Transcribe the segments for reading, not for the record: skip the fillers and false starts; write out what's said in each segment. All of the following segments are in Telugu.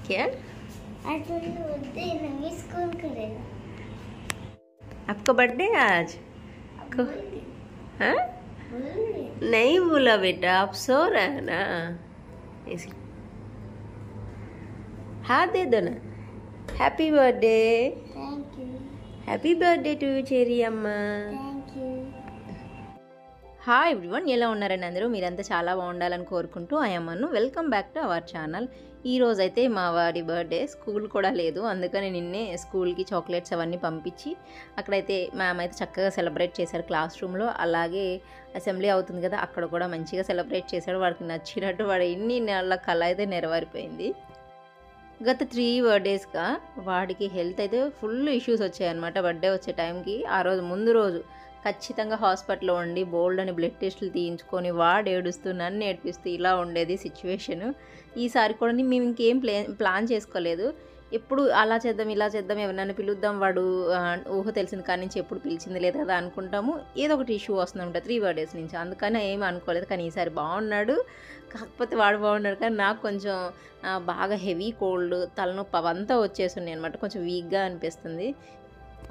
क्या? आपका बर्थडे आज? हाँ? नहीं बोला बेटा, आप सो रहे हैं ना, इसलिए। हाथ दे दो ना। Happy birthday. Thank you. Happy birthday to చెరి అమ్మ. హాయ్ ఎవ్రీవన్, ఎలా ఉన్నారండి అందరూ? మీరంతా చాలా బాగుండాలని కోరుకుంటూ అమ్మను welcome back to our channel. ఈరోజు అయితే మా వాడి బర్త్డే, స్కూల్ కూడా లేదు, అందుకని నిన్నే స్కూల్కి చాక్లెట్స్ అవన్నీ పంపించి అక్కడైతే మ్యామ్ అయితే చక్కగా సెలబ్రేట్ చేశారు క్లాస్ రూమ్లో. అలాగే అసెంబ్లీ అవుతుంది కదా, అక్కడ కూడా మంచిగా సెలబ్రేట్ చేశాడు. వాడికి నచ్చినట్టు వాడు ఎన్ని నెలల కళ అయితే నెరవేరిపోయింది. గత 3 బర్త్డేస్గా వాడికి హెల్త్ అయితే ఫుల్ ఇష్యూస్ వచ్చాయన్నమాట. బర్త్డే వచ్చే టైంకి ఆ రోజు ముందు రోజు ఖచ్చితంగా హాస్పిటల్లో ఉండి బోల్డ్ అని బ్లడ్ టెస్టులు తీయించుకొని వాడు ఏడుస్తూ నన్ను ఏడిపిస్తూ ఇలా ఉండేది సిచ్యువేషను. ఈసారి కూడా మేము ఇంకేం ప్లాన్ చేసుకోలేదు. ఎప్పుడు అలా చేద్దాం ఇలా చేద్దాం, ఎవరినైనా పిలుద్దాం, వాడు ఊహ తెలిసిన కాడి నుంచి ఎప్పుడు పిలిచింది లేదు కదా అనుకుంటాము. ఏదో ఒకటి ఇష్యూ వస్తుందంట 3 బర్త్డేస్ నుంచి, అందుకని ఏమీ అనుకోలేదు. కానీ ఈసారి బాగున్నాడు, కాకపోతే వాడు బాగున్నాడు. కానీ నాకు కొంచెం బాగా హెవీ కోల్డ్, తలనొప్పి అవంతా వచ్చేస్తున్నాయి అనమాట. కొంచెం వీక్గా అనిపిస్తుంది.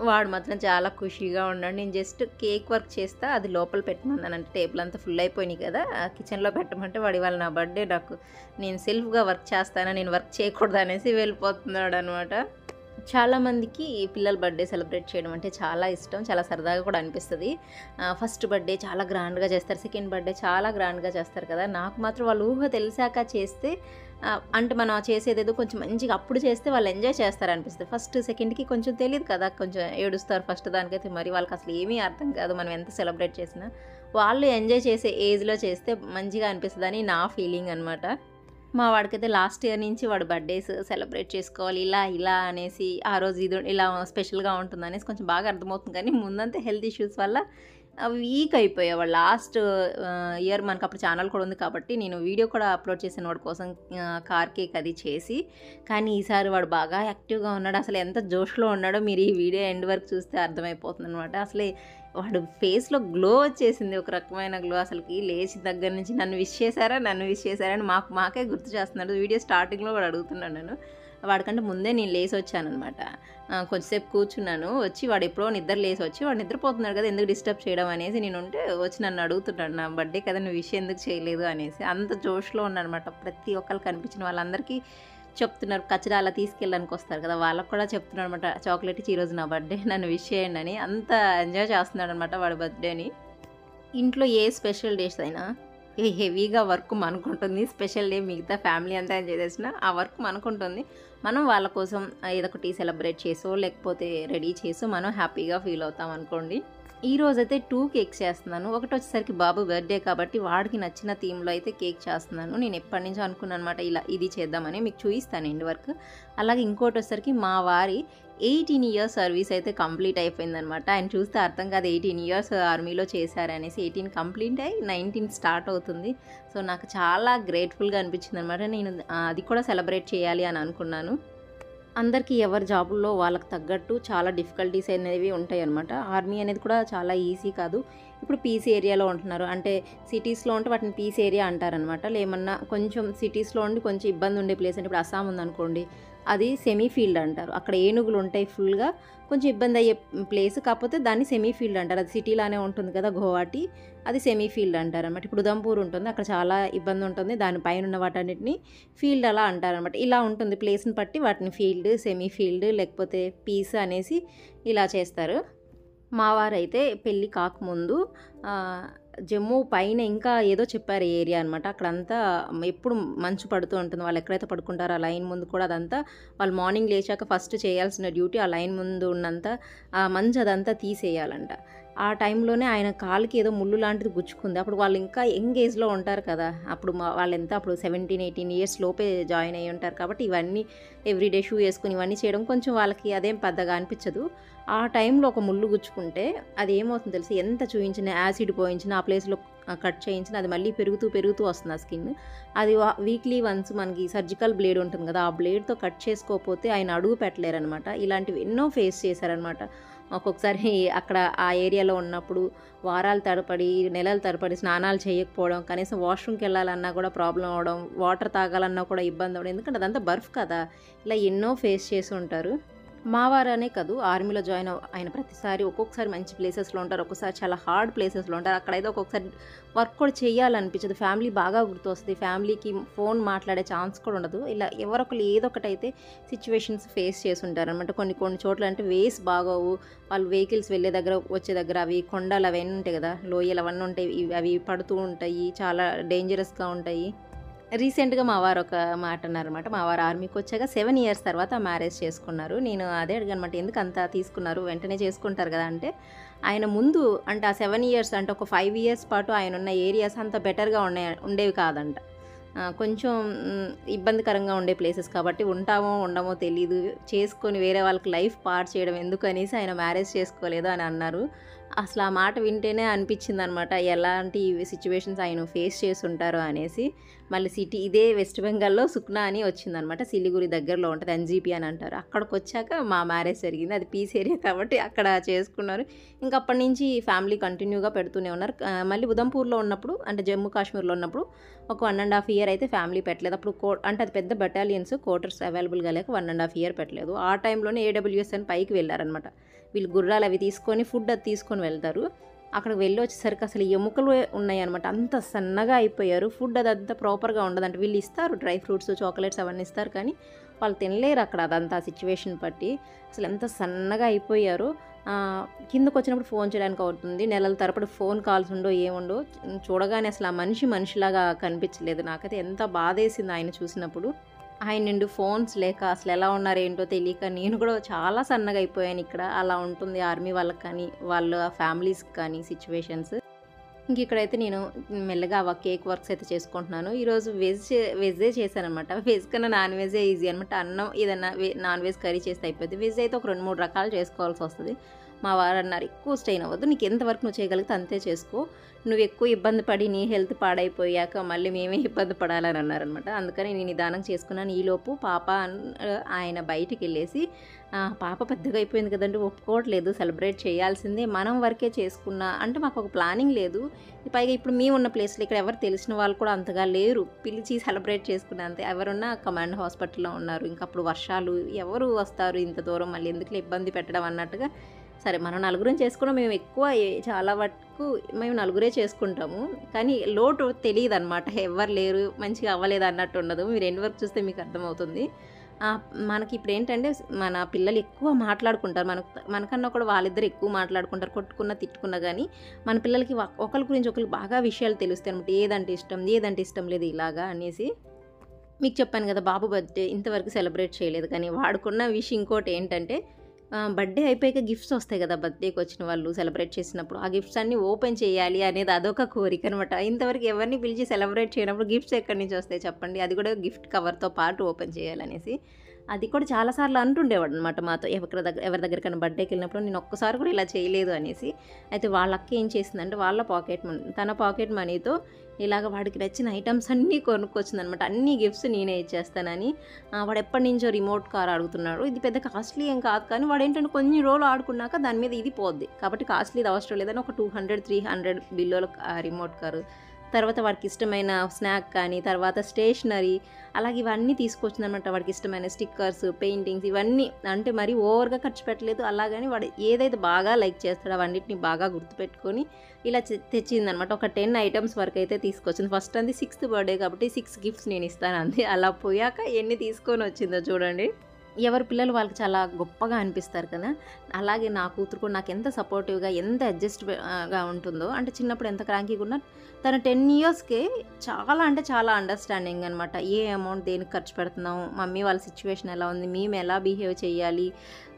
వాడు మాత్రం చాలా ఖుషీగా ఉన్నాడు. నేను జస్ట్ కేక్ వర్క్ చేస్తా, అది లోపల పెట్టమన్నాను. అంటే టేబుల్ అంతా ఫుల్ అయిపోయినాయి కదా, కిచెన్లో పెట్టమంటే వాడు ఇవాళ నా బర్త్డే, నాకు నేను సెల్ఫ్గా వర్క్ చేస్తాను, నేను వర్క్ చేయకూడదు అనేసి వెళ్ళిపోతున్నాడు అనమాట. చాలామందికి పిల్లల బర్త్డే సెలబ్రేట్ చేయడం అంటే చాలా ఇష్టం, చాలా సరదాగా కూడా అనిపిస్తుంది. ఫస్ట్ బర్త్డే చాలా గ్రాండ్గా చేస్తారు, సెకండ్ బర్త్డే చాలా గ్రాండ్గా చేస్తారు కదా. నాకు మాత్రం వాళ్ళు ఊహ తెలిసాక చేస్తే, అంటే మనం చేసేదేదో కొంచెం మంచిగా అప్పుడు చేస్తే వాళ్ళు ఎంజాయ్ చేస్తారు అనిపిస్తుంది. ఫస్ట్ సెకండ్కి కొంచెం తెలియదు కదా, కొంచెం ఏడుస్తారు. ఫస్ట్ దానికైతే మరి వాళ్ళకి అసలు ఏమీ అర్థం కాదు మనం ఎంత సెలబ్రేట్ చేసినా. వాళ్ళు ఎంజాయ్ చేసే ఏజ్లో చేస్తే మంచిగా అనిపిస్తుంది అని నా ఫీలింగ్ అనమాట. మా వాడికైతే లాస్ట్ ఇయర్ నుంచి వాడు బర్త్డేస్ సెలబ్రేట్ చేసుకోవాలి ఇలా అనేసి, ఆ రోజు ఇది ఇలా స్పెషల్గా ఉంటుంది అనేసి కొంచెం బాగా అర్థమవుతుంది. కానీ ముందంతా హెల్త్ ఇష్యూస్ వల్ల వీక్ అయిపోయేవాడు. లాస్ట్ ఇయర్ మనకు అప్పుడు ఛానల్ కూడా ఉంది కాబట్టి నేను వీడియో కూడా అప్లోడ్ చేశాను వాడి కోసం, కార్ కేక్ అది చేసి. కానీ ఈసారి వాడు బాగా యాక్టివ్గా ఉన్నాడు. అసలు ఎంత జోష్లో ఉన్నాడో మీరు ఈ వీడియో ఎండ్ వరకు చూస్తే అర్థమైపోతుంది అనమాట. అసలే వాడు ఫేస్లో గ్లో వచ్చేసింది, ఒక రకమైన గ్లో. అసలుకి లేచిన దగ్గర నుంచి నన్ను విష్ చేశారని మాకే గుర్తు చేస్తున్నాడు. వీడియో స్టార్టింగ్లో వాడు అడుగుతున్నాడు నన్ను. వాడికంటే ముందే నేను లేచి వచ్చానమాట. కొంచెంసేపు కూర్చున్నాను, వచ్చి వాడు ఎప్పుడో నిద్ర లేచి వచ్చి, వాడు నిద్రపోతున్నాడు కదా ఎందుకు డిస్టర్బ్ చేయడం అనేసి నేను ఉంటే వచ్చి నన్ను అడుగుతున్నాడు, నా బర్త్డే కదా నువ్వు విష్ ఎందుకు చేయలేదు అనేసి. అంత జోష్లో ఉన్నాడనమాట. ప్రతి ఒక్కరు కనిపించిన వాళ్ళందరికీ చెప్తున్నారు, కచరా అలా తీసుకెళ్ళడానికి వస్తారు కదా, వాళ్ళకు కూడా చెప్తున్నాడు అనమాట, చాక్లెట్ ఇచ్చి ఈరోజు నా బర్త్డే నన్ను విష్ చేయండి అని. అంత ఎంజాయ్ చేస్తున్నాడు అనమాట వాడి బర్త్డేని. ఇంట్లో ఏ స్పెషల్ డేస్ అయినా హెవీగా వర్క్ మనకుంటుంది. స్పెషల్ డే మిగతా ఫ్యామిలీ అంతా ఎంజాయ్ చేసినా ఆ వర్క్ మనకుంటుంది. మనం వాళ్ళ కోసం ఏదో ఒకటి సెలబ్రేట్ చేసో లేకపోతే రెడీ చేసో మనం హ్యాపీగా ఫీల్ అవుతాం అనుకోండి. ఈ రోజైతే 2 కేక్స్ చేస్తున్నాను. ఒకటి వచ్చేసరికి బాబు బర్త్డే కాబట్టి వాడికి నచ్చిన థీమ్లో అయితే కేక్ చేస్తున్నాను. నేను ఎప్పటి నుంచో అనుకున్నాను అనమాట ఇది చేద్దామని, మీకు చూపిస్తాను ఎండ్ వర్క్. అలాగే ఇంకోటి వచ్చేసరికి మా వారి 18 ఇయర్స్ సర్వీస్ అయితే కంప్లీట్ అయిపోయిందనమాట. ఆయన చూస్తే అర్థం కాదు 18 ఇయర్స్ ఆర్మీలో చేశారనేసి. 18 కంప్లీట్ అయ్యి 19 స్టార్ట్ అవుతుంది. సో నాకు చాలా గ్రేట్ఫుల్గా అనిపించింది అనమాట. నేను అది కూడా సెలబ్రేట్ చేయాలి అని అనుకున్నాను. అందరికీ ఎవరి జాబుల్లో వాళ్ళకి తగ్గట్టు చాలా డిఫికల్టీస్ అనేవి ఉంటాయి అనమాట. ఆర్మీ అనేది కూడా చాలా ఈజీ కాదు. ఇప్పుడు పీస్ ఏరియాలో ఉంటున్నారు, అంటే సిటీస్లో ఉంటే వాటిని పీస్ ఏరియా అంటారనమాట. లేమన్నా కొంచెం సిటీస్లో ఉండి కొంచెం ఇబ్బంది ఉండే ప్లేస్ అంటే ఇప్పుడు అస్సాం ఉందనుకోండి, అది సెమీ ఫీల్డ్ అంటారు. అక్కడ ఏనుగులు ఉంటాయి ఫుల్గా, కొంచెం ఇబ్బంది అయ్యే ప్లేస్, కాకపోతే దాన్ని సెమీ ఫీల్డ్ అంటారు. అది సిటీలానే ఉంటుంది కదా గువాహటి, అది సెమీ ఫీల్డ్ అంటారు అనమాట. ఇప్పుడు ఉదంపూర్ ఉంటుంది, అక్కడ చాలా ఇబ్బంది ఉంటుంది, దానిపైన ఉన్న వాటన్నిటిని ఫీల్డ్ అలా అంటారనమాట. ఇలా ఉంటుంది ప్లేస్ని బట్టి వాటిని ఫీల్డ్, సెమీ ఫీల్డ్ లేకపోతే పీస్ అనేసి ఇలా చేస్తారు. మా వారైతే పెళ్ళి కాకముందు జమ్మూ పైన ఇంకా ఏదో చెప్పారు ఏరియా అనమాట. అక్కడంతా ఎప్పుడు మంచు పడుతూ ఉంటుంది. వాళ్ళు ఎక్కడైతే పడుకుంటారో ఆ లైన్ ముందు కూడా అదంతా వాళ్ళు మార్నింగ్ లేచాక ఫస్ట్ చేయాల్సిన డ్యూటీ ఆ లైన్ ముందు ఉన్నంత మంచు అదంతా తీసేయాలంట. ఆ టైంలోనే ఆయన కాలుకి ఏదో ముళ్ళు లాంటిది గుచ్చుకుంది. అప్పుడు వాళ్ళు ఇంకా యంగ్ ఏజ్లో ఉంటారు కదా, అప్పుడు వాళ్ళు ఎంత అప్పుడు 17-18 ఇయర్స్ లోపే జాయిన్ అయ్యి ఉంటారు కాబట్టి ఇవన్నీ ఎవ్రీడే షూ వేసుకుని ఇవన్నీ చేయడం కొంచెం వాళ్ళకి అదేం పెద్దగా అనిపించదు. ఆ టైంలో ఒక ముళ్ళు గుచ్చుకుంటే అది ఏమవుతుందో తెలిసి, ఎంత చూయించినా యాసిడ్ పోయించినా ఆ ప్లేస్లో కట్ చేయించిన అది మళ్ళీ పెరుగుతూ వస్తుంది ఆ స్కిన్. అది వీక్లీ వన్స్ మనకి సర్జికల్ బ్లేడ్ ఉంటుంది కదా, ఆ బ్లేడ్తో కట్ చేసుకోకపోతే ఆయన అడుగు పెట్టలేరనమాట. ఇలాంటివి ఎన్నో ఫేస్ చేశారనమాట. ఒక్కొక్కసారి అక్కడ ఆ ఏరియాలో ఉన్నప్పుడు వారాల తరబడి, నెలల తరబడి స్నానాలు చేయకపోవడం, కనీసం వాష్‌రూమ్‌కి వెళ్ళాలన్నా కూడా ప్రాబ్లమ్ అవ్వడం, వాటర్ తాగాలన్నా కూడా ఇబ్బంది అవ్వడం. ఎందుకంటే అదంతా బర్ఫ్ కదా! ఇలా ఎన్నో ఫేస్ చేసి ఉంటారు. మా వారనే కాదు, ఆర్మీలో జాయిన్ అయిన ప్రతిసారి ఒక్కొక్కసారి మంచి ప్లేసెస్‌లో ఉంటారు. ఒక్కొక్కసారి చాలా హార్డ్ ప్లేసెస్‌లో ఉంటారు. అక్కడైతే ఒక్కొక్కసారి వర్క్ కూడా చేయాలనిపించదు. ఫ్యామిలీ బాగా గుర్తొస్తది. ఫ్యామిలీకి ఫోన్ మాట్లాడే ఛాన్స్ కూడా ఉండదు. ఇలా ఎవరొకళ్ళు ఏదో ఒకటైతే సిట్యుయేషన్స్ ఫేస్ చేసుంటారనమాట. కొన్ని కొన్ని చోట్ల అంటే వేస్ బాగోవు. వాళ్ళు వెహికల్స్ వెళ్ళే దగ్గర, వచ్చే దగ్గర అవి కొండలు అవన్నీ ఉంటాయి కదా! లోయలు అవన్నీ ఉంటాయి. అవి పడుతూ ఉంటాయి. చాలా డేంజరస్‌గా ఉంటాయి. రీసెంట్‌గా మా వారు ఒక మాట అన్నారనమాట. మా వారు ఆర్మీకొచ్చాక 7 ఇయర్స్ తర్వాత మ్యారేజ్ చేసుకున్నారు. నేను అదే అడిగానమాట. ఎందుకంత తీసుకున్నారు? వెంటనే చేసుకుంటారు గదా! అంటే, ఆయన ముందు అంటే ఆ 7 ఇయర్స్ అంటే ఒక 5 ఇయర్స్ పాటు ఆయనున్న ఏరియాస్ అంత బెటర్‌గా ఉండేవి కాదంట. కొంచెం ఇబ్బందికరంగా ఉండే ప్లేసెస్ కాబట్టి ఉంటామో, ఉండమో తెలీదు. చేసుకొని వేరే వాళ్ళకి లైఫ్ పాడు చేయడం ఎందుకనేసి ఆయన మ్యారేజ్ చేసుకోలేదు అని అన్నారు. అసలు ఆ మాట వింటేనే అనిపించిందనమాట. ఎలాంటి సిట్యుయేషన్స్ ఆయన ఫేస్ చేసుంటారో అనేసి. మళ్ళీ సిటీ ఇదే వెస్ట్ బెంగాల్‌లో సుఖ్నా అని వచ్చిందనమాట. సిలిగురి దగ్గరలో ఉంటది. ఎన్‌జీపీ అని అంటారు. అక్కడికొచ్చాక మా మ్యారేజ్ జరిగింది. అది పీస్ ఏరియా కాబట్టి అక్కడ చేసుకున్నారు. ఇంక అప్పటి నుంచి ఫ్యామిలీ కంటిన్యూగా పెడుతూనే ఉన్నారు. మళ్ళీ ఉదంపూర్‌లో ఉన్నప్పుడు అంటే జమ్మూ కాశ్మీర్‌లో ఉన్నప్పుడు ఒక 1 ½ ఇయర్ అయితే ఫ్యామిలీ పెట్టలేదు. అప్పుడు అంటే అది పెద్ద బెటాలియన్స్ క్వార్టర్స్ అవైలబుల్‌గా లేక 1 ½ ఇయర్ పెట్టలేదు. ఆ టైంలోనే ఏడబ్ల్యూఎస్ అని పైకి వెళ్లారనమాట. వీళ్ళు గుర్రాలు అవి తీసుకొని ఫుడ్ అది తీసుకొని వెళ్తారు. అక్కడికి వెళ్ళొచ్చేసరికి అసలు ఎముకలు ఉన్నాయన్నమాట. అంత సన్నగా అయిపోయారు. ఫుడ్ అదంతా ప్రాపర్‌గా ఉండదంట. వీళ్ళు ఇస్తారు డ్రై ఫ్రూట్స్, చాక్లెట్స్ అవన్నీ ఇస్తారు కానీ వాళ్ళు తినలేరు అక్కడ అదంతా సిట్యుయేషన్ బట్టి. అసలు ఎంత సన్నగా అయిపోయారో. కిందకొచ్చినప్పుడు ఫోన్ చేయడానికి అవుతుంది. నెలల తరబడి ఫోన్ కాల్స్ ఉండవు, ఏముండవు. చూడగానే అసలు ఆ మనిషిలాగా కనిపించలేదు. నాకైతే ఎంత బాధేసిందో ఆయన చూసినప్పుడు. ఆయన నిండు ఫోన్స్ లేక అసలు ఎలా ఉన్నారో ఏంటో తెలియక నేను కూడా చాలా సన్నగా అయిపోయాను ఇక్కడ. అలా ఉంటుంది ఆర్మీ వాళ్ళకి కానీ, వాళ్ళ ఫ్యామిలీస్‌కి కానీ సిట్యుయేషన్స్. ఇక్కడైతే నేను మెల్లగా కేక్ వర్క్స్ అయితే చేసుకుంటున్నాను. ఈరోజు వెజ్జే చేశాననమాట. వెజ్ కన్నా నాన్ వెజ్జే ఈజీ అనమాట. అన్నం ఏదన్నా నాన్ వెజ్ కర్రీ చేస్తే అయిపోద్ది. వెజ్ అయితే ఒక 2, 3 రకాలు చేసుకోవాల్సొస్తది. మా వారన్నారు, "ఎక్కువ స్ట్రెయిన్ అవ్వద్దు. నీకు ఎంతవరకు నువ్వు చేయగలిగితే అంతే చేసుకో. నువ్వు ఎక్కువ ఇబ్బంది పడి నీ హెల్త్ పాడైపోయాక మళ్ళీ మేమే ఇబ్బంది పడాలని" అన్నారనమాట. అందుకని నేను నిదానంగా చేసుకున్నాను. ఈలోపు పాప ఆయన బయటికెళ్ళేసి, పాప పెద్దగా అయిపోయింది కదండీ! ఒప్పుకోవట్లేదు. సెలబ్రేట్ చేయాల్సిందే. మనం వరకే చేసుకున్నా అంటే మాకొక ప్లానింగ్ లేదు. పైగా ఇప్పుడు మేమున్న ప్లేస్‌లో ఇక్కడ ఎవరు తెలిసిన వాళ్ళు కూడా అంతగా లేరు. పిలిచి సెలబ్రేట్ చేసుకునే అంత ఎవరున్నా కమాండ్ హాస్పిటల్‌లో ఉన్నారు. ఇంక అప్పుడు వర్షాలు ఎవరు వస్తారు ఇంత దూరం మళ్ళీ ఎందుకులే ఇబ్బంది పెట్టడం అన్నట్టుగా, సరే మనం నలుగురం చేసుకున్నాం. మేము ఎక్కువ చాలా వరకు మేము నలుగురే చేసుకుంటాము. కానీ లోటు తెలీదనమాట. ఎవ్వరు లేరు, మంచిగా అవ్వలేదు అన్నట్టు ఉండదు. మీరు ఎండ్ వరకు చూస్తే మీకు అర్థమవుతుంది. మనకి ఇప్పుడేంటంటే మన పిల్లలు ఎక్కువ మాట్లాడుకుంటారు. మనకన్నా కూడా వాళ్ళిద్దరు ఎక్కువ మాట్లాడుకుంటారు. కొట్టుకున్నా, తిట్టుకున్నా గానీ మన పిల్లలకి ఒకళ్ళ గురించి ఒకళ్ళకి బాగా విషయాలు తెలుస్తాయి అనమాట. ఏదంటే ఇష్టం, ఏదంటే ఇష్టం లేదు ఇలాగా అనేసి. మీకు చెప్పాను కదా! బాబు బర్త్‌డే ఇంతవరకు సెలబ్రేట్ చేయలేదు. కానీ వాడుకున్న విష్ ఇంకోటేంటంటే, బర్త్‌డే అయిపోయాక గిఫ్ట్స్ వస్తాయి కదా! బర్త్‌డేకొచ్చిన వాళ్ళు సెలబ్రేట్ చేసినప్పుడు. ఆ గిఫ్ట్స్ అన్నీ ఓపెన్ చేయాలి అనేది అదొక కోరికనమాట. ఇంతవరకు ఎవరిని పిలిచి సెలబ్రేట్ చేయనప్పుడు గిఫ్ట్స్ ఎక్కడి నుంచి వస్తాయి చెప్పండి? అది కూడా గిఫ్ట్ కవర్‌తో పాటు ఓపెన్ చేయాలనేసి. అది కూడా చాలా సార్లు అంటుండేవాడనమాట మాతో. ఎవరి దగ్గరికైనా బర్త్‌డేకెళ్ళినప్పుడు నేను ఒక్కసారి కూడా ఇలా చేయలేదు అనేసి. అయితే వాళ్ళ అక్క ఏం చేసిందంటే తన పాకెట్ మనీతో ఇలాగ వాడికి నచ్చిన ఐటెమ్స్ అన్నీ కొనుక్కొచ్చిందనమాట. అన్ని గిఫ్ట్స్ నేనే ఇచ్చేస్తానని. వాడు ఎప్పటినుంచో రిమోట్ కార్ అడుగుతున్నాడు. ఇది పెద్ద కాస్ట్లీ ఏం కాదు కానీ వాడేంటంటే కొన్ని రోజులు ఆడుకున్నాక దాని మీద ఇది పోద్ది. కాబట్టి కాస్ట్లీది అవసరం లేదని ఒక 200, 300 బిలోలో రిమోట్ కారు. తర్వాత వాడికి ఇష్టమైన స్నాక్ కానీ, తర్వాత స్టేషనరీ అలాగే ఇవన్నీ తీసుకొచ్చిందనమాట. వాడికి ఇష్టమైన స్టిక్కర్స్, పెయింటింగ్స్ ఇవన్నీ అంటే మరీ ఓవర్‌గా ఖర్చు పెట్టలేదు. అలాగని వాడు ఏదైతే బాగా లైక్ చేస్తాడో అవన్నిటిని బాగా గుర్తుపెట్టుకొని ఇలా తెచ్చిందనమాట. ఒక 10 ఐటెమ్స్ వరకైతే తీసుకొచ్చింది. ఫస్ట్ అంది 6th బర్త్‌డే కాబట్టి 6 గిఫ్ట్స్ నేను ఇస్తాను అంది. అలా పోయాక ఎన్ని తీసుకొని వచ్చిందో చూడండి. ఎవరి పిల్లలు వాళ్ళకి చాలా గొప్పగా అనిపిస్తారు కదా! అలాగే నా కూతురు కూడా నాకెంత సపోర్టివ్‌గా, ఎంత గా ఉంటుందో. అంటే చిన్నప్పుడు ఎంత క్రాంకీగా ఉన్నా తను 10 ఇయర్స్‌కే చాలా అంటే చాలా అండర్‌స్టాండింగ్ అనమాట. ఏ అమౌంట్ దేనికి ఖర్చు పెడుతున్నాం, మమ్మీ వాళ్ళ సిట్యుయేషన్ ఎలా ఉంది, మేము ఎలా బిహేవ్ చేయాలి,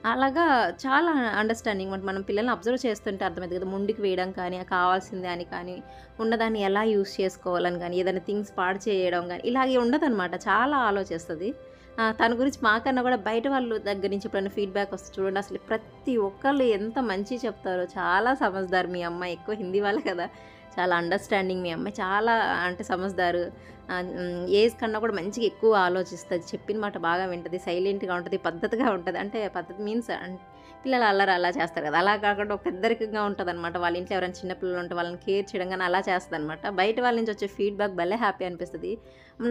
అలాగా చాలా అండర్‌స్టాండింగ్. మనం పిల్లల్ని అబ్జర్వ్ చేస్తుంటే అర్థమైద్ది కదా! ముందుకు వేయడం కానీ, కావాల్సిందే అని కానీ, ఉన్నదాన్ని ఎలా యూజ్ చేసుకోవాలని కానీ, ఏదైనా థింగ్స్ పాడు చేయడం గానీ, ఇలాగే ఉండదనమాట. చాలా ఆలోచిస్తది. తన గురించి మాకన్నా కూడా బయట వాళ్ళు దగ్గర నుంచి ఎప్పుడైనా ఫీడ్‌బ్యాక్ వస్తే చూడండి, అసలు ప్రతి ఒక్కళ్ళు ఎంత మంచి చెప్తారో. చాలా సమజ్దార్ మీ అమ్మాయి. ఎక్కువ హిందీ వాళ్ళు కదా! చాలా అండర్‌స్టాండింగ్ మీ అమ్మాయి. చాలా అంటే సమజ్దారు. ఏజ్ కన్నా కూడా మంచిగా ఎక్కువ ఆలోచిస్తది. చెప్పిన మాట బాగా వింటది. సైలెంట్‌గా ఉంటది. పద్ధతిగా ఉంటది. అంటే పద్ధతి మీన్స్ పిల్లలు అల్లరి అలా చేస్తారు కదా, అలా కాకుండా ఒక పెద్దరికంగా ఉంటుందన్నమాట. వాళ్ళ ఇంట్లో ఎవరైనా చిన్న పిల్లలు ఉంటే వాళ్ళని కేర్ చేయడం కానీ అలా చేస్తుందన్నమాట. బయట వాళ్ళ నుంచి వచ్చే ఫీడ్బ్యాక్ భలే హ్యాపీ అనిపిస్తుంది.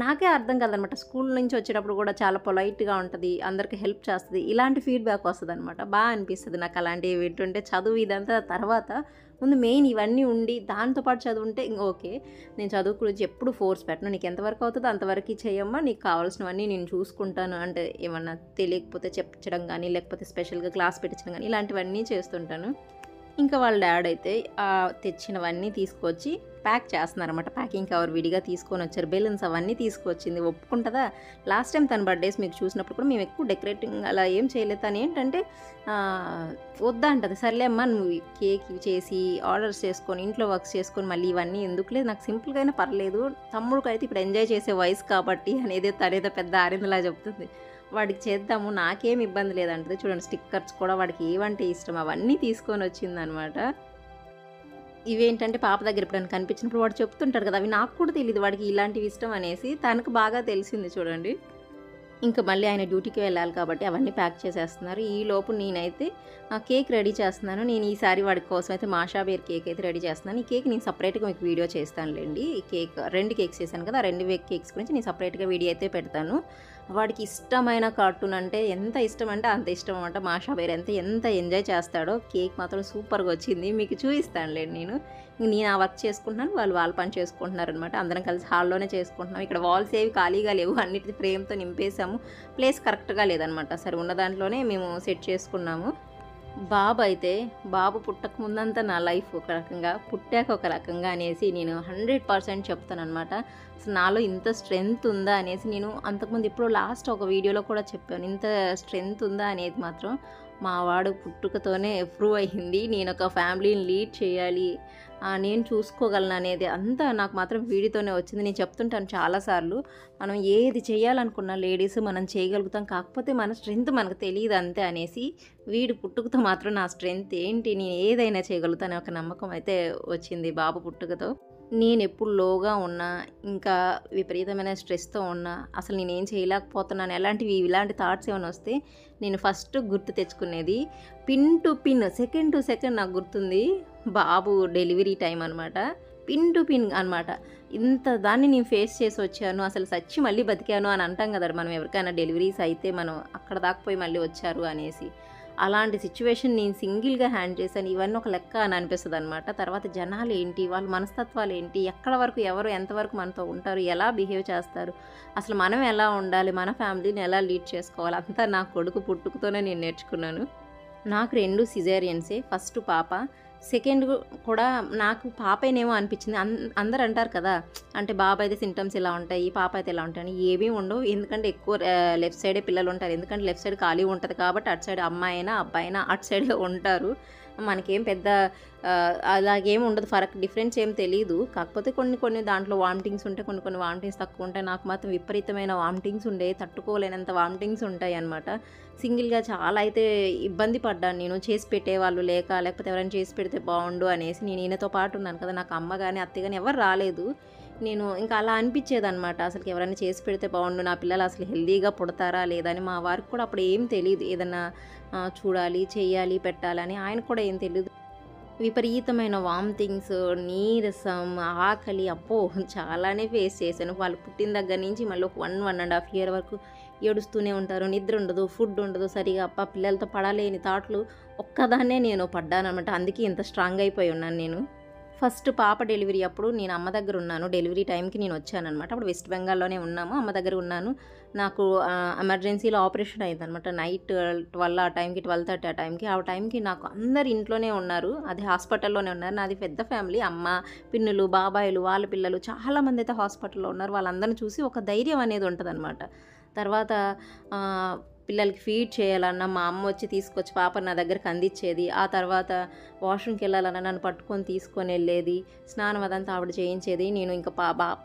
నాకే అర్థం కాదనమాట, స్కూల్ నుంచి వచ్చేటప్పుడు కూడా చాలా పొలైట్గా ఉంటుంది, అందరికీ హెల్ప్ చేస్తుంది, ఇలాంటి ఫీడ్బ్యాక్ వస్తుంది అనమాట. బాగా అనిపిస్తుంది నాకు అలాంటివి వింటుంటే. చదువు ఇదంతా తర్వాత, ముందు మెయిన్ ఇవన్నీ ఉండి దాంతోపాటు చదువుంటే ఇంక ఓకే. నేను చదువు గురించి ఎప్పుడు ఫోర్స్ పెట్టను, నీకు ఎంతవరకు అవుతుందో అంతవరకు చేయమ్మా, నీకు కావాల్సినవన్నీ నేను చూసుకుంటాను అంటే ఏమన్నా తెలియకపోతే చెప్పించడం కానీ, లేకపోతే స్పెషల్గా క్లాస్ పెట్టించడం కానీ ఇలాంటివన్నీ చేస్తుంటాను. ఇంకా వాళ్ళ డాడ్ అయితే తెచ్చినవన్నీ తీసుకొచ్చి ప్యాక్ చేస్తున్నారన్నమాట. ప్యాకింగ్ కవర్ విడిగా తీసుకొని వచ్చారు. బెలూన్స్ అవన్నీ తీసుకొచ్చింది. ఒప్పుకుంటుందా? లాస్ట్ టైం తన బర్త్డేస్ మీకు చూసినప్పుడు కూడా మేము ఎక్కువ డెకరేటింగ్ అలా ఏం చేయలేదు. తను ఏంటంటే వద్దా అంటది. సర్లే అమ్మ, నువ్వు కేక్ చేసి ఆర్డర్స్ చేసుకొని ఇంట్లో వర్క్స్ చేసుకొని మళ్ళీ ఇవన్నీ ఎందుకులేదు, నాకు సింపుల్గా అయినా పర్లేదు, తమ్ముడికి అయితే ఇప్పుడు ఎంజాయ్ చేసే వయసు కాబట్టి అనేది తనేదో పెద్ద ఆరిందలా చెప్తుంది. వాడికి చేద్దాము, నాకేం ఇబ్బంది లేదంటది. చూడండి, స్టిక్కర్స్ కూడా వాడికి ఏవంటే ఇష్టం అవన్నీ తీసుకొని వచ్చిందనమాట. ఇవేంటంటే పాప దగ్గర ఎప్పుడైనా కనిపించినప్పుడు వాడు చెప్తుంటాడు కదా, అవి నాకు కూడా తెలియదు వాడికి ఇలాంటివి ఇష్టం అనేసి. తనకు బాగా తెలిసింది చూడండి. ఇంకా మళ్ళీ ఆయన డ్యూటీకి వెళ్ళాలి కాబట్టి అవన్నీ ప్యాక్ చేసేస్తున్నారు. ఈలోపు నేనైతే కేక్ రెడీ చేస్తున్నాను. నేను ఈసారి వాడి కోసం అయితే మాషా బేర్ కేక్ అయితే రెడీ చేస్తున్నాను. ఈ కేక్ నేను సపరేట్గా మీకు వీడియో చేస్తానులేండి. ఈ కేక్ 2 కేక్స్ చేశాను కదా, 2 కేక్స్ గురించి నేను సపరేట్గా వీడియో అయితే పెడతాను. వాడికి ఇష్టమైన కార్టూన్ అంటే ఎంత ఇష్టం అంటే అంత ఇష్టం అనమాట. మాషా బేర్ ఎంత ఎంజాయ్ చేస్తాడో. కేక్ మాత్రం సూపర్గా వచ్చింది, మీకు చూపిస్తానులేండి. నేను ఆ వర్క్ చేసుకుంటున్నాను, వాళ్ళు వాళ్ళ పని చేసుకుంటున్నారనమాట. అందరం కలిసి హాల్లోనే చేసుకుంటున్నాం. ఇక్కడ వాల్స్ ఏవి ఖాళీగా లేవు, అన్నిటి ఫ్రేమ్తో నింపేసాము. ప్లేస్ కరెక్ట్గా లేదనమాట. సరే, ఉన్న దాంట్లోనే మేము సెట్ చేసుకున్నాము. బాబు పుట్టక ముందంతా నా లైఫ్ ఒక రకంగా, పుట్టాక ఒక రకంగా అనేసి నేను 100% చెప్తానమాట. అసలు నాలో ఇంత స్ట్రెంగ్త్ ఉందా అనేసి నేను అంతకుముందు ఎప్పుడో లాస్ట్ ఒక వీడియోలో కూడా చెప్పాను. ఇంత స్ట్రెంగ్త్ ఉందా అనేది మాత్రం మా వాడు పుట్టుకతోనే ప్రూవ్ అయ్యింది. నేను ఒక ఫ్యామిలీని లీడ్ చేయాలి, నేను చూసుకోగలను అనేది అంతా నాకు మాత్రం వీడితోనే వచ్చింది. నేను చెప్తుంటాను చాలాసార్లు, మనం ఏది చేయాలనుకున్న లేడీస్ మనం చేయగలుగుతాం, కాకపోతే మన స్ట్రెంగ్త్ మనకు తెలియదు అంతే అనేసి. వీడి పుట్టుకతో మాత్రం నా స్ట్రెంగ్త్ ఏంటి, నేను ఏదైనా చేయగలుగుతాను ఒక నమ్మకం అయితే వచ్చింది బాబు పుట్టుకతో. నేను ఎప్పుడు లోగా ఉన్నా, ఇంకా విపరీతమైన స్ట్రెస్తో ఉన్నా, అసలు నేనేం చేయలేకపోతున్నాను ఇలాంటి థాట్స్ ఏమైనా వస్తే నేను ఫస్ట్ గుర్తు తెచ్చుకునేది pin to pin, second to second నాకు గుర్తుంది బాబు డెలివరీ టైం అనమాట. పిన్ టు పిన్ అనమాట. ఇంత దాన్ని నేను ఫేస్ చేసి వచ్చాను, అసలు సచ్చి మళ్ళీ బతికాను అని అంటాం కదా మనం ఎవరికైనా డెలివరీస్ అయితే, మనం అక్కడ దాకపోయి మళ్ళీ వచ్చారు అనేసి. అలాంటి సిచ్యువేషన్ నేను సింగిల్గా హ్యాండ్ చేశాను. ఇవన్నీ ఒక లెక్క అని అనిపిస్తుంది అనమాట. తర్వాత జనాలు ఏంటి, వాళ్ళ మనస్తత్వాలు ఏంటి, ఎక్కడ వరకు ఎవరు ఎంతవరకు మనతో ఉంటారు, ఎలా బిహేవ్ చేస్తారు, అసలు మనం ఎలా ఉండాలి, మన ఫ్యామిలీని ఎలా లీడ్ చేసుకోవాలి, అంతా నా కొడుకు పుట్టుకతోనే నేను నేర్చుకున్నాను. నాకు 2 సిజేరియన్సే. ఫస్ట్ పాప, సెకండ్ కూడా నాకు పాపేనేమో అనిపించింది. అందరు అంటారు కదా, అంటే బాబు అయితే సింటమ్స్ ఇలా ఉంటాయి, పాప అయితే ఇలా ఉంటాయి, ఏమీ ఉండవు. ఎందుకంటే ఎక్కువ లెఫ్ట్ సైడే పిల్లలు ఉంటారు. ఎందుకంటే లెఫ్ట్ సైడ్ ఖాళీ ఉంటుంది కాబట్టి అటు సైడ్ అమ్మాయి అయినా అబ్బాయి అయినా అటు సైడే ఉంటారు. మనకేం పెద్ద అలాగేం ఉండదు, డిఫరెన్స్ ఏం తెలియదు. కాకపోతే కొన్ని దాంట్లో వామిటింగ్స్ ఉంటాయి, కొన్ని వామిటింగ్స్ తక్కువ ఉంటాయి. నాకు మాత్రం విపరీతమైన వామిటింగ్స్ ఉండేవి, తట్టుకోలేనంత వామిటింగ్స్ ఉంటాయి అన్నమాట. సింగిల్గా చాలా అయితే ఇబ్బంది పడ్డాను నేను, చేసి పెట్టేవాళ్ళు లేకపోతే ఎవరైనా చేసి పెడితే బాగుండు అనేసి. నేను ఈయనతో పాటు ఉన్నాను కదా, నాకు అమ్మ కానీ అత్త కానీ ఎవరు రాలేదు. నేను ఇంకా అలా అనిపించేదనమాట, అసలు ఎవరైనా చేసి పెడితే బాగుండు, నా పిల్లలు అసలు హెల్దీగా పుడతారా లేదని. మా వారికి కూడా అప్పుడు ఏం తెలియదు, ఏదన్నా చూడాలి, చేయాలి, పెట్టాలని ఆయనకు కూడా ఏం తెలియదు. విపరీతమైన వామిటింగ్స్, నీరసం, ఆకలి, అబ్బో చాలానే ఫేస్ చేశాను. వాళ్ళు పుట్టిన దగ్గర నుంచి మళ్ళీ ఒక 1.5 ఇయర్ వరకు ఏడుస్తూనే ఉంటారు, నిద్ర ఉండదు, ఫుడ్ ఉండదు సరిగా. పిల్లలతో పడలేని థాట్లు ఒక్కదాన్నే నేను పడ్డానమాట. అందుకే ఇంత స్ట్రాంగ్ అయిపోయి ఉన్నాను నేను. ఫస్ట్ పాప డెలివరీ అప్పుడు నేను అమ్మ దగ్గర ఉన్నాను. డెలివరీ టైంకి నేను వచ్చానమాట. అప్పుడు వెస్ట్ బెంగాల్లోనే ఉన్నాము, అమ్మ దగ్గర ఉన్నాను. నాకు ఎమర్జెన్సీలో ఆపరేషన్ అయిందనమాట. నైట్ 12 ఆ టైంకి, 12:30 ఆ టైంకి. ఆ టైంకి నాకు అందరు ఇంట్లోనే ఉన్నారు, అది హాస్పిటల్లోనే ఉన్నారు. నాది పెద్ద ఫ్యామిలీ, అమ్మ, పిన్నులు, బాబాయిలు, వాళ్ళ పిల్లలు చాలామంది అయితే హాస్పిటల్లో ఉన్నారు. వాళ్ళందరిని చూసి ఒక ధైర్యం అనేది ఉంటుందన్నమాట. తర్వాత పిల్లలకి ఫీడ్ చేయాలన్నా మా అమ్మ వచ్చి తీసుకొచ్చి పాప నా దగ్గరికి అందించేది. ఆ తర్వాత వాష్రూమ్కి వెళ్ళాలన్నా నన్ను పట్టుకొని తీసుకొని వెళ్ళేది. స్నానం అదంతా ఆవిడ చేయించేది. నేను ఇంకా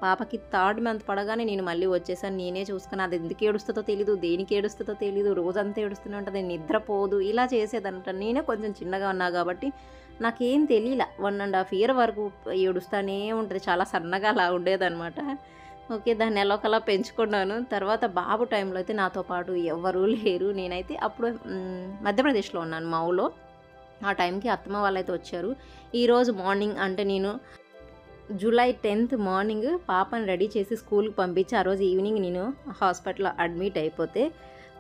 పాపకి 3rd మంత్ పడగానే నేను మళ్ళీ వచ్చేసాను. నేనే చూసుకుని అది ఎందుకు ఏడుస్తుందో తెలీదు, దేనికి ఏడుస్తుందో తెలీదు, రోజంతా ఏడుస్తూనే ఉంటుంది, నిద్రపోదు, ఇలా చేసేదనమాట. నేనే కొంచెం చిన్నగా ఉన్నా కాబట్టి నాకేం తెలియలే. 1.5 ఇయర్ వరకు ఏడుస్తూనే ఉంటుంది, చాలా సన్నగా అలా ఉండేదన్నమాట. ఓకే. దాన్ని ఎలాగోలా పెంచుకున్నాను. తర్వాత బాబు టైంలో అయితే నాతో పాటు ఎవ్వరూ లేరు. నేనైతే అప్పుడు మధ్యప్రదేశ్‌లో ఉన్నాను మావులో. ఆ టైంకి అత్తమ్మ వాళ్ళైతే వచ్చారు. ఈరోజు మార్నింగ్ అంటే నేను జూలై 10థ్ మార్నింగ్ పాపని రెడీ చేసి స్కూల్‌కి పంపించి, ఆ రోజు ఈవినింగ్ నేను హాస్పిటల్‌లో అడ్మిట్ అయిపోతే,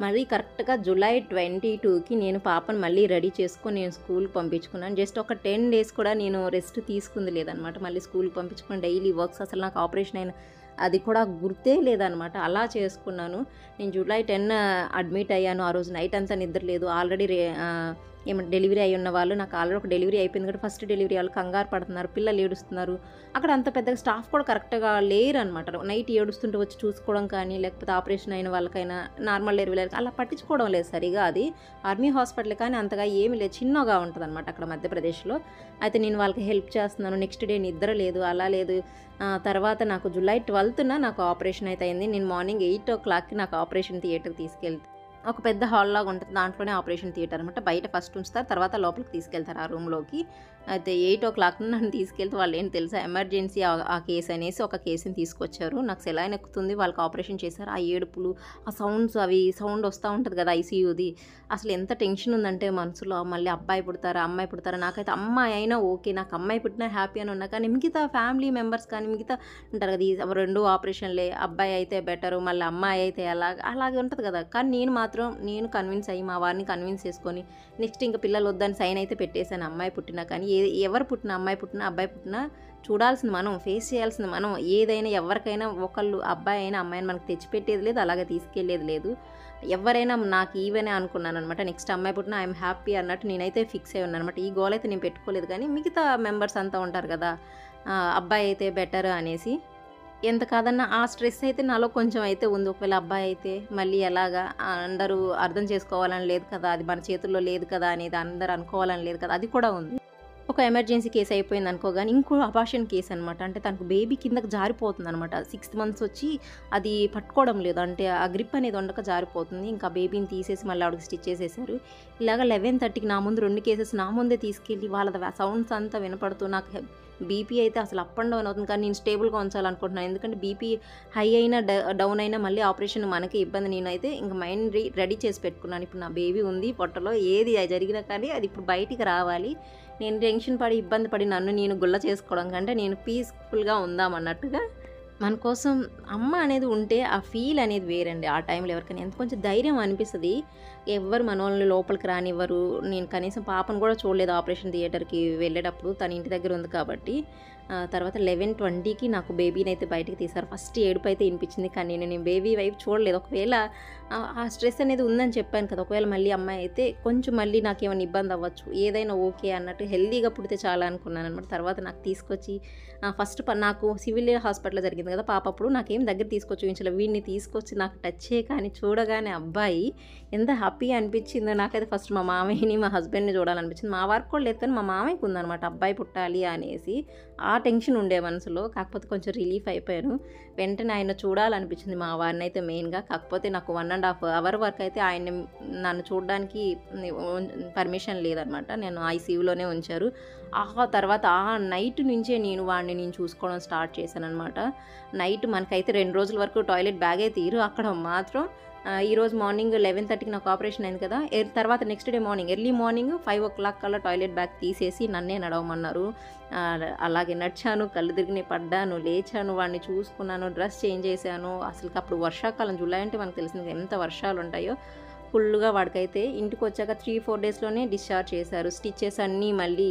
మళ్ళీ కరెక్ట్‌గా జూలై 22కి నేను పాపను మళ్ళీ రెడీ చేసుకొని నేను స్కూల్‌కి పంపించుకున్నాను. జస్ట్ ఒక 10 డేస్ కూడా నేను రెస్ట్ తీసుకుంది లేదనమాట. మళ్ళీ స్కూల్‌కి పంపించుకొని డైలీ వర్క్స్, అసలు నాకు ఆపరేషన్ అయిన అది కూడా గుర్తే లేదనమాట. అలా చేసుకున్నాను. నేను జూలై 10 అడ్మిట్ అయ్యాను. ఆ రోజు నైట్ అంతా నిద్ర లేదు. ఆల్రెడీ ఏమంటే డెలివరీ అయ్యి ఉన్న వాళ్ళు, నాకు ఆల్రెడీ ఒక డెలివరీ అయిపోయింది కాబట్టి ఫస్ట్ డెలివరీ వాళ్ళు కంగారు పడుతున్నారు, పిల్లలు ఏడుస్తున్నారు. అక్కడ అంత పెద్దగా స్టాఫ్ కూడా కరెక్ట్‌గా లేరనమాట. నైట్ ఏడుస్తుంటే వచ్చి చూసుకోవడం కానీ, లేకపోతే ఆపరేషన్ అయిన వాళ్ళకైనా, నార్మల్ డెలివరీ అలా పట్టించుకోవడం లేదు సరిగా. అది ఆర్మీ హాస్పిటల్ కానీ అంతగా ఏమీ లేదు, చిన్నగా ఉంటదనమాట అక్కడ మధ్యప్రదేశ్‌లో. అయితే నేను వాళ్ళకి హెల్ప్ చేస్తున్నాను. నెక్స్ట్ డే నిద్ర లేదు, అలా లేదు. తర్వాత నాకు జూలై 12న నాకు ఆపరేషన్ అయితే అయింది. నేను మార్నింగ్ 8:00కి నాకు ఆపరేషన్ థియేటర్‌కి ఒక పెద్ద హాల్ లాగా ఉంటది. దాంట్లోనే ఆపరేషన్ థియేటర్ అనమాట. బయట ఫస్ట్ ఉంచుతారు. తర్వాత లోపలికి తీసుకెళ్తారు ఆ రూమ్‌లోకి. అయితే 8:00 నన్ను తీసుకెళ్తే వాళ్ళేంటి తెలుసా, ఎమర్జెన్సీ ఆ కేస్ అనేసి ఒక కేసుని తీసుకొచ్చారు. నాకు సెలైన్ ఎక్కుతుంది. వాళ్ళకి ఆపరేషన్ చేశారు. ఆ ఏడుపులు, ఆ సౌండ్స్, అవి సౌండ్ వస్తా ఉంటది కదా ఐసీయూది. అసలు ఎంత టెన్షన్ ఉందంటే మనసులో, మళ్ళీ అబ్బాయి పుడతారా, అమ్మాయి పుడతారా? నాకైతే అమ్మాయి అయినా ఓకే. నాకు అమ్మాయి పుట్టినా హ్యాపీ అని ఉన్నా. కానీ మిగతా ఫ్యామిలీ మెంబర్స్ కానీ, మిగతా ఉంటారు కదా, ఈ 2 ఆపరేషన్‌లే, అబ్బాయి అయితే బెటరు, మళ్ళీ అమ్మాయి అయితే అలాగే ఉంటది కదా! కానీ నేను కన్విన్స్ అయ్యి, మా వారిని కన్విన్స్ చేసుకొని, నెక్స్ట్ ఇంక పిల్లలు వద్దని సైన్ అయితే పెట్టేశాను. అమ్మాయి పుట్టినా కానీ, ఎవరు పుట్టినా, అమ్మాయి పుట్టినా, అబ్బాయి పుట్టినా చూడాల్సింది మనం, ఫేస్ చేయాల్సింది మనం. ఏదైనా ఎవరికైనా ఒకళ్ళు అబ్బాయి అయినా, అమ్మాయిని మనకు తెచ్చిపెట్టేది లేదు, అలాగే తీసుకెళ్ళేది లేదు. ఎవరైనా నాకు ఈవెనే అనుకున్నాననమాట. నెక్స్ట్ అమ్మాయి పుట్టినా ఐఎమ్ హ్యాపీ అన్నట్టు నేనైతే ఫిక్స్ అయ్యి ఉన్నాననమాట. ఈ గోల్ అయితే నేను పెట్టుకోలేదు. కానీ మిగతా మెంబర్స్ అంతా ఉంటారు కదా, అబ్బాయి అయితే బెటర్ అనేసి. ఎంత కాదన్నా ఆ స్ట్రెస్ అయితే నాలో కొంచెం అయితే ఉంది. ఒకవేళ అబ్బాయి అయితే మళ్ళీ ఎలాగా, అందరూ అర్థం చేసుకోవాలని లేదు కదా, అది మన చేతుల్లో లేదు కదా అనేది అందరూ అనుకోవాలని లేదు కదా, అది కూడా ఉంది. ఒక ఎమర్జెన్సీ కేస్ అయిపోయిందనుకో గాని, ఇంకో అబార్షన్ కేస్ అనమాట. అంటే తనకు బేబీ కిందకి జారిపోతుందనమాట. 6 మంత్స్ వచ్చి అది పట్టుకోవడం లేదు. అంటే ఆ గ్రిప్ అనేది ఉండక జారిపోతుంది. ఇంకా బేబీని తీసేసి మళ్ళీ ఆవిడకి స్టిచ్ చేసేసారు. ఇలాగ 11:30కి నా ముందు 2 కేసెస్ నా ముందే తీసుకెళ్ళి వాళ్ళ సౌండ్స్ అంతా వినపడుతూ, నాకు బీపీ అయితే అసలు అప్ అండ్ డౌన్ అవుతుంది. కానీ నేను స్టేబుల్‌గా ఉంచాలనుకుంటున్నాను. ఎందుకంటే బీపీ హై అయినా, డౌన్ అయినా మళ్ళీ ఆపరేషన్ మనకే ఇబ్బంది. నేనైతే ఇంక మైండ్ రెడీ చేసి పెట్టుకున్నాను. ఇప్పుడు నా బేబీ ఉంది పొట్టలో, ఏది జరిగినా కానీ అది ఇప్పుడు బయటికి రావాలి. నేను టెన్షన్ పడి, ఇబ్బంది పడి నన్ను నేను గుల్ల చేసుకోవడం కంటే, నేను పీస్‌ఫుల్‌గా ఉందామన్నట్టుగా, మన కోసం అమ్మ అనేది ఉంటే ఆ ఫీల్ అనేది వేరండి. ఆ టైంలో ఎవరికైనా ఎంత కొంచెం ధైర్యం అనిపిస్తది. ఎవ్వరు మనోళ్ళని లోపలికి రానివ్వరు. నేను కనీసం పాపను కూడా చూడలేదు ఆపరేషన్ థియేటర్‌కి వెళ్ళేటప్పుడు. తన ఇంటి దగ్గర ఉంది కాబట్టి. తర్వాత 11:20కి నాకు బేబీనైతే బయటికి తీశారు. ఫస్ట్ ఏడుపైతే వినిపించింది. కానీ నేను బేబీ వైపు చూడలేదు. ఒకవేళ ఆ స్ట్రెస్ అనేది ఉందని చెప్పాను కదా, ఒకవేళ మళ్ళీ అమ్మాయి అయితే కొంచెం మళ్ళీ నాకేమైనా ఇబ్బంది అవ్వచ్చు. ఏదైనా ఓకే అన్నట్టు హెల్తీగా పుడితే చాలా అనుకున్నాననమాట. తర్వాత నాకు తీసుకొచ్చి ఫస్ట్ నాకు సివిల్ హాస్పిటల్‌లో జరిగింది కదా పాప అప్పుడు, నాకేం దగ్గర తీసుకొచ్చి చూయించలే. వీడిని తీసుకొచ్చి నాకు టచ్చే కానీ చూడగానే అబ్బాయి ఎంత హ్యాపీ అనిపించిందో నాకైతే. ఫస్ట్ మా మామయ్యని, మా హస్బెండ్‌ని చూడాలనిపించింది. మా వారికి కూడా లేదు కానీ మా మామయ్యకి ఉందనమాట అబ్బాయి పుట్టాలి అనేసి. ఆ టెన్షన్ ఉండే మనసులో. కాకపోతే కొంచెం రిలీఫ్ అయిపోయాను. వెంటనే ఆయన చూడాలనిపించింది మా వారిని అయితే మెయిన్‌గా. కాకపోతే నాకు 1½ అవర్ వరకు అయితే ఆయన్ని నన్ను చూడడానికి పర్మిషన్ లేదనమాట. నేను ఐసీయూలోనే ఉంచారు. ఆ తర్వాత ఆ నైట్ నుంచే నేను చూసుకోవడం స్టార్ట్ చేశాననమాట. నైట్ మనకైతే 2 రోజుల వరకు టాయిలెట్ బ్యాగే తీరు. అక్కడ మాత్రం ఈరోజు మార్నింగ్ 11:30కి నాకు ఆపరేషన్ అయింది కదా, తర్వాత next day morning early morning 5:00 కల్లా టాయిలెట్ బ్యాగ్ తీసేసి నన్నే నడవమన్నారు. అలాగే నడిచాను, కళ్ళు తిరిగినాయి, పడ్డాను, లేచాను, వాడిని చూసుకున్నాను, డ్రెస్ చేంజ్ చేశాను. అసలు అప్పుడు వర్షాకాలం, జూలై అంటే మనకు తెలిసింది ఎంత వర్షాలు ఉంటాయో. ఫుల్లుగా వాడికైతే ఇంటికి వచ్చాక 3-4 డేస్‌లోనే డిశ్చార్జ్ చేశారు. స్టిచెస్ అన్నీ మళ్ళీ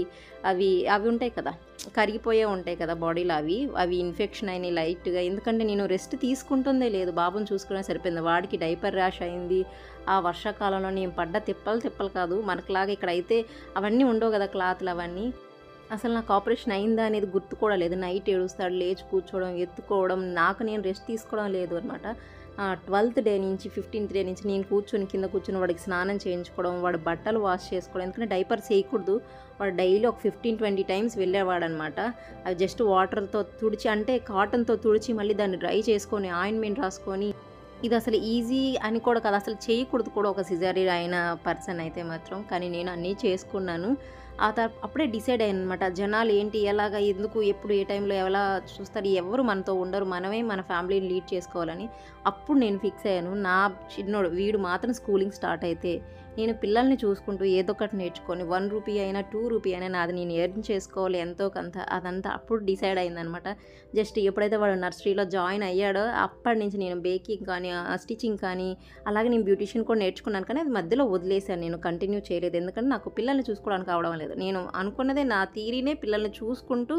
అవి ఉంటాయి కదా, కరిగిపోయే ఉంటాయి కదా బాడీలో, అవి ఇన్ఫెక్షన్ అయినాయి లైట్‌గా. ఎందుకంటే నేను రెస్ట్ తీసుకుంటుందే లేదు. బాబుని చూసుకోవడమే సరిపోయింది. వాడికి డైపర్ ర్యాష్ అయింది. ఆ వర్షాకాలంలో నేను పడ్డ తిప్పలు కాదు. మనకులాగా ఇక్కడైతే అవన్నీ ఉండవు కదా, క్లాత్‌లు అవన్నీ. అసలు నాకు ఆపరేషన్ అయిందా అనేది గుర్తు కూడా లేదు. నైట్ ఏడుస్తాడు, లేచి కూర్చోవడం, ఎత్తుకోవడం, నాకు నేను రెస్ట్ తీసుకోవడం లేదు అనమాట. 12th డే నుంచి 15th డే నుంచి నేను కింద కూర్చొని వాడికి స్నానం చేయించుకోవడం, వాడి బట్టలు వాష్ చేసుకోవడం. ఎందుకంటే డైపర్స్ వేయకూడదు. వాడు డైలీ ఒక 15-20 టైమ్స్ వెళ్ళేవాడనమాట. అవి జస్ట్ వాటర్‌తో తుడిచి, అంటే కాటన్‌తో తుడిచి మళ్ళీ దాన్ని డ్రై చేసుకొని ఆయింట్‌మెంట్ రాసుకొని, ఇది అసలు ఈజీ అని కూడా కాదు. అసలు చేయకూడదు కూడా ఒక సిజేరియన్ అయిన పర్సన్ అయితే మాత్రం. కానీ నేను అన్నీ చేసుకున్నాను. అప్పుడే డిసైడ్ అయ్యాననమాట. జనాలు ఏంటి, ఎలాగా, ఎందుకు, ఎప్పుడు, ఏ టైంలో ఎలా చూస్తారు, ఎవరు మనతో ఉండరు. మనమే మన ఫ్యామిలీని లీడ్ చేసుకోవాలని. అప్పుడు నేను ఫిక్స్ అయ్యాను. నా చిన్నోడు వీడు మాత్రం స్కూలింగ్ స్టార్ట్ అయితే నేను పిల్లల్ని చూసుకుంటూ ఏదో ఒకటి నేర్చుకొని ₹1 అయినా, ₹2 అయినా నాది నేను ఎర్న్ చేసుకోవాలి ఎంతో కొంత. అదంతా అప్పుడు డిసైడ్ అయిందనమాట. జస్ట్ ఎప్పుడైతే వాడు నర్సరీలో జాయిన్ అయ్యాడో అప్పటి నుంచి నేను బేకింగ్ కానీ, స్టిచ్చింగ్ కానీ, అలాగే నేను బ్యూటీషియన్ కూడా నేర్చుకున్నాను. కానీ అది మధ్యలో వదిలేశాను, నేను కంటిన్యూ చేయలేదు. ఎందుకంటే నాకు పిల్లల్ని చూసుకోవడానికి అవడం లేదు. నేను అనుకున్నదే నా థియరీనే పిల్లల్ని చూసుకుంటూ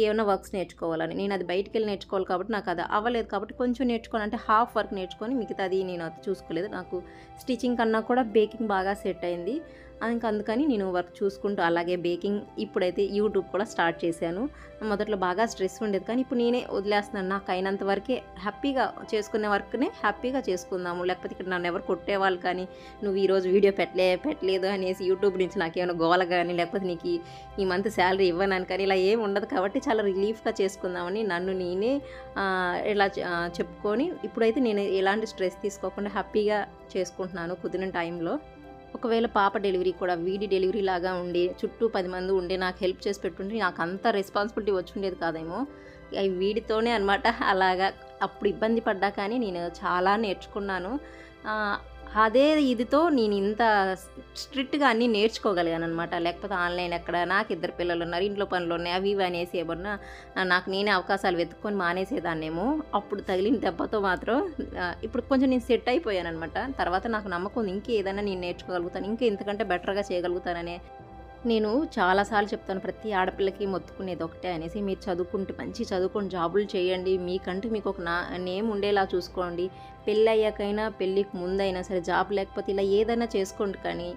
ఏమైనా వర్క్స్ నేర్చుకోవాలని. నేను అది బయటికెళ్ళి నేర్చుకోవాలి కాబట్టి నాకు అది అవ్వలేదు. కాబట్టి కొంచెం నేర్చుకోవాలంటే హాఫ్ వర్క్ నేర్చుకొని మిగతాది నేను అది చూసుకోలేదు. నాకు స్టిచ్చింగ్ కన్నా కూడా బేకింగ్ బాగా సెట్ అయింది. ఇంకా అందుకని నేను వర్క్ చూసుకుంటూ అలాగే బేకింగ్ ఇప్పుడైతే యూట్యూబ్ కూడా స్టార్ట్ చేశాను. మొదట్లో బాగా స్ట్రెస్ ఉండేది, కానీ ఇప్పుడు నేనే వదిలేస్తున్నాను. నాకు అయినంత వరకే హ్యాపీగా చేసుకునే వర్క్నే హ్యాపీగా చేసుకుందాము. లేకపోతే ఇక్కడ నన్ను ఎవరు కొట్టేవాళ్ళు కానీ, నువ్వు ఈరోజు వీడియో పెట్టలేదు అనేసి యూట్యూబ్ నుంచి నాకేమైనా గోల కానీ, లేకపోతే నీకు ఈ మంత్ శాలరీ ఇవ్వనని కానీ ఇలా ఏమి ఉండదు. కాబట్టి చాలా రిలీఫ్గా చేసుకుందామని నన్ను నేనే ఇలా చెప్పుకొని ఇప్పుడైతే నేను ఎలాంటి స్ట్రెస్ తీసుకోకుండా హ్యాపీగా చేసుకుంటున్నాను కుదిరిన టైంలో. ఒకవేళ పాప డెలివరీ కూడా వీడి డెలివరీ లాగా ఉండి చుట్టూ 10 మంది ఉండి నాకు హెల్ప్ చేసి పెట్టుంటే నాకు అంత రెస్పాన్సిబిలిటీ వచ్చి ఉండేది కాదేమో. అవి వీడితోనే అనమాట. అలాగా అప్పుడు ఇబ్బంది పడ్డా కానీ నేను చాలా నేర్చుకున్నాను. అదే ఇదితో నేను ఇంత స్ట్రిక్ట్గా అన్నీ నేర్చుకోగలిగాను అనమాట. లేకపోతే ఆన్లైన్ ఎక్కడ, నాకు 2 పిల్లలు ఉన్నారు, ఇంట్లో పనులు ఉన్నాయి, అవి ఇవి అనేసి ఏమన్నా నాకు నేనే అవకాశాలు వెతుక్కొని మానేసేదాన్నేమో. అప్పుడు తగిలిన దెబ్బతో మాత్రం ఇప్పుడు కొంచెం నేను సెట్ అయిపోయాను అనమాట. తర్వాత నాకు నమ్మకం ఉంది, ఇంకేదైనా నేను నేర్చుకోగలుగుతాను, ఇంకా ఇంతకంటే బెటర్గా చేయగలుగుతాననే. నేను చాలాసార్లు చెప్తాను, ప్రతి ఆడపిల్లకి మొత్తుకునేది ఒకటే అనేసి, మీరు చదువుకుంటే మంచి చదువుకొని జాబులు చేయండి, మీకంటూ మీకు ఒక నేమ్ ఉండేలా చూసుకోండి. పెళ్ళి అయ్యాకైనా పెళ్ళికి ముందైనా సరే జాబ్ లేకపోతే ఇలా ఏదైనా చేసుకోండి, కానీ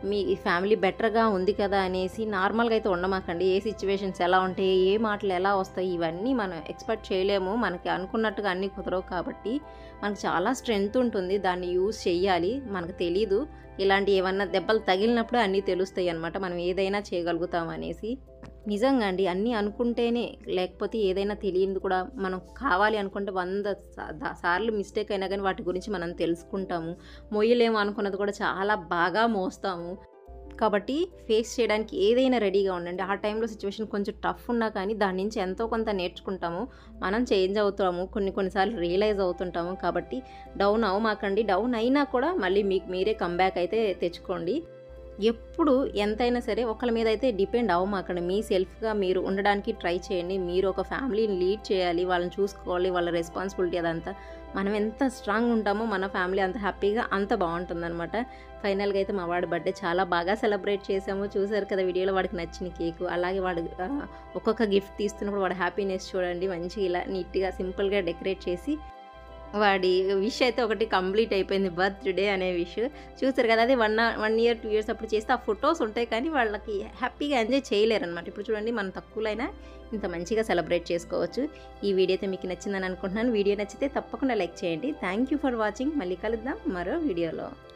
మీ ఫ్యామిలీ బెటర్గా ఉంది కదా అనేసి నార్మల్గా అయితే ఉండమాకండి. ఏ సిచ్యువేషన్స్ ఎలా ఉంటాయి, ఏ మాటలు ఎలా వస్తాయి, ఇవన్నీ మనం ఎక్స్పెక్ట్ చేయలేము. మనకి అనుకున్నట్టుగా అన్నీ కుదరవు. కాబట్టి మనకు చాలా స్ట్రెంగ్త్ ఉంటుంది, దాన్ని యూజ్ చెయ్యాలి. మనకు తెలీదు, ఇలాంటి ఏమన్నా దెబ్బలు తగిలినప్పుడు అన్నీ తెలుస్తాయి అన్నమాట, మనం ఏదైనా చేయగలుగుతాం అనేసి. నిజంగా అండి, అన్నీ అనుకుంటేనే, లేకపోతే ఏదైనా తెలియదు కూడా. మనం కావాలి అనుకుంటే 100 సార్లు మిస్టేక్ అయినా కానీ వాటి గురించి మనం తెలుసుకుంటాము. మొయ్యలేము అనుకున్నది కూడా చాలా బాగా మోస్తాము. కాబట్టి ఫేస్ చేయడానికి ఏదైనా రెడీగా ఉండండి. ఆ టైంలో సిచ్యువేషన్ కొంచెం టఫ్ ఉన్నా కానీ దాని నుంచి ఎంతో కొంత నేర్చుకుంటాము, మనం చేంజ్ అవుతాము, కొన్నిసార్లు రియలైజ్ అవుతుంటాము. కాబట్టి డౌన్ అవ్వమాకండి. డౌన్ అయినా కూడా మళ్ళీ మీకు మీరే కంబ్యాక్ అయితే తెచ్చుకోండి. ఎప్పుడు ఎంతైనా సరే ఒకళ్ళ మీద అయితే డిపెండ్ అవ్వమాకండి. మీ సెల్ఫ్గా మీరు ఉండడానికి ట్రై చేయండి. మీరు ఒక ఫ్యామిలీని లీడ్ చేయాలి, వాళ్ళని చూసుకోవాలి, వాళ్ళ రెస్పాన్సిబిలిటీ అదంతా. మనం ఎంత స్ట్రాంగ్ ఉంటామో మన ఫ్యామిలీ అంత హ్యాపీగా అంత బాగుంటుందన్నమాట. ఫైనల్గా అయితే మా వాడి బర్త్డే చాలా బాగా సెలబ్రేట్ చేసాము. చూసారు కదా వీడియోలో, వాడికి నచ్చిన కేకు, అలాగే వాడు ఒక్కొక్క గిఫ్ట్ తీస్తున్నప్పుడు వాడు హ్యాపీనెస్ చూడండి. మంచిగా ఇలా నీట్గా సింపుల్గా డెకరేట్ చేసి వాడి విష్ అయితే ఒకటి కంప్లీట్ అయిపోయింది, బర్త్డే అనే విష్. చూసారు కదా, అది 1 year 2 years అప్పుడు చేస్తే ఆ ఫొటోస్ ఉంటాయి, కానీ వాళ్ళకి హ్యాపీగా ఎంజాయ్ చేయలేరనమాట. ఇప్పుడు చూడండి, మనం తక్కువలో అయినా ఇంత మంచిగా సెలబ్రేట్ చేసుకోవచ్చు. ఈ వీడియో అయితే మీకు నచ్చిందని అనుకుంటున్నాను. వీడియో నచ్చితే తప్పకుండా లైక్ చేయండి. Thank you for watching. మళ్ళీ కలుద్దాం మరో వీడియోలో.